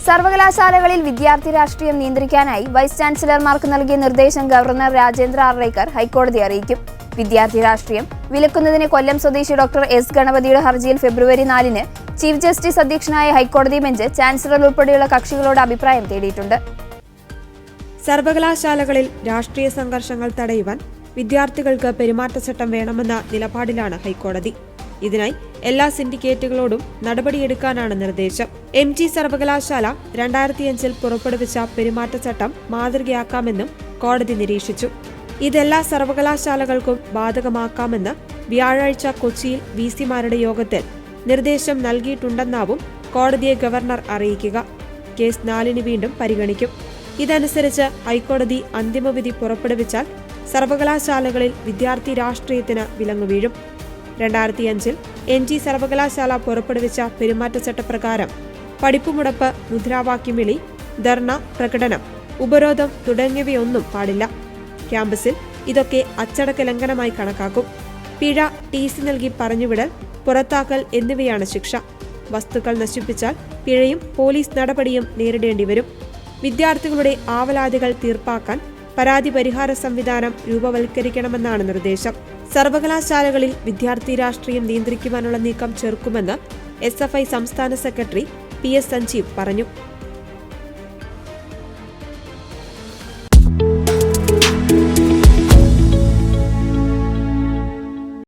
സർവകലാശാലകളിൽ വിദ്യാർത്ഥി രാഷ്ട്രീയം നിയന്ത്രിക്കാനായി വൈസ് ചാൻസലർമാർക്ക് നൽകിയ നിർദ്ദേശം ഗവർണർ രാജേന്ദ്ര ആർലേക്കർ ഹൈക്കോടതിയെ അറിയിക്കും. വിദ്യാർത്ഥി രാഷ്ട്രീയം വിലക്കുന്നതിന് കൊല്ലം സ്വദേശി ഡോക്ടർ എസ് ഗണപതിയുടെ ഹർജിയിൽ ഫെബ്രുവരി 4-ന് ചീഫ് ജസ്റ്റിസ് അധ്യക്ഷനായ ഹൈക്കോടതി ബെഞ്ച് ചാൻസലർ ഉൾപ്പെടെയുള്ള കക്ഷികളോട് അഭിപ്രായം തേടിയിട്ടുണ്ട്. സർവകലാശാലകളിൽ രാഷ്ട്രീയ സംഘർഷങ്ങൾ തടയുവാൻ വിദ്യാർത്ഥികൾക്ക് പെരുമാറ്റച്ചട്ടം വേണമെന്ന നിലപാടിലാണ് ഹൈക്കോടതി. ഇതിനായി എല്ലാ സിൻഡിക്കേറ്റുകളോടും നടപടിയെടുക്കാനാണ് നിർദ്ദേശം. MG സർവകലാശാല 2005-ൽ പുറപ്പെടുവിച്ച പെരുമാറ്റച്ചട്ടം മാതൃകയാക്കാമെന്നും കോടതി നിരീക്ഷിച്ചു. ഇതെല്ലാ സർവകലാശാലകൾക്കും ബാധകമാക്കാമെന്ന് വ്യാഴാഴ്ച കൊച്ചിയിൽ VC-മാരുടെ യോഗത്തിൽ നിർദ്ദേശം നൽകിയിട്ടുണ്ടെന്നാവും കോടതിയെ ഗവർണർ അറിയിക്കുക. കേസ് 4-ന് വീണ്ടും പരിഗണിക്കും. ഇതനുസരിച്ച് ഹൈക്കോടതി അന്തിമവിധി പുറപ്പെടുവിച്ചാൽ സർവകലാശാലകളിൽ വിദ്യാർത്ഥി രാഷ്ട്രീയത്തിന് വിലങ്ങു വീഴും. 2005-ൽ MG സർവകലാശാല പുറപ്പെടുവിച്ച പെരുമാറ്റച്ചട്ടപ്രകാരം പഠിപ്പുമുടപ്പ്, മുദ്രാവാക്യം വിളി, ധർണ, പ്രകടനം, ഉപരോധം തുടങ്ങിയവയൊന്നും പാടില്ല. ക്യാമ്പസിൽ ഇതൊക്കെ അച്ചടക്ക ലംഘനമായി കണക്കാക്കും. പിഴ, TC നൽകി പറഞ്ഞുവിടൽ, പുറത്താക്കൽ എന്നിവയാണ് ശിക്ഷ. വസ്തുക്കൾ നശിപ്പിച്ചാൽ പിഴയും പോലീസ് നടപടിയും നേരിടേണ്ടിവരും. വിദ്യാർത്ഥികളുടെ ആവലാതികൾ തീർപ്പാക്കാൻ പരാതി പരിഹാര സംവിധാനം രൂപവൽക്കരിക്കണമെന്നാണ് നിർദ്ദേശം. സർവകലാശാലകളിൽ വിദ്യാർത്ഥി രാഷ്ട്രീയം നിയന്ത്രിക്കുവാനുള്ള നീക്കം ചെറുക്കുമെന്ന് SFI സംസ്ഥാന സെക്രട്ടറി PS സഞ്ജീവ് പറഞ്ഞു.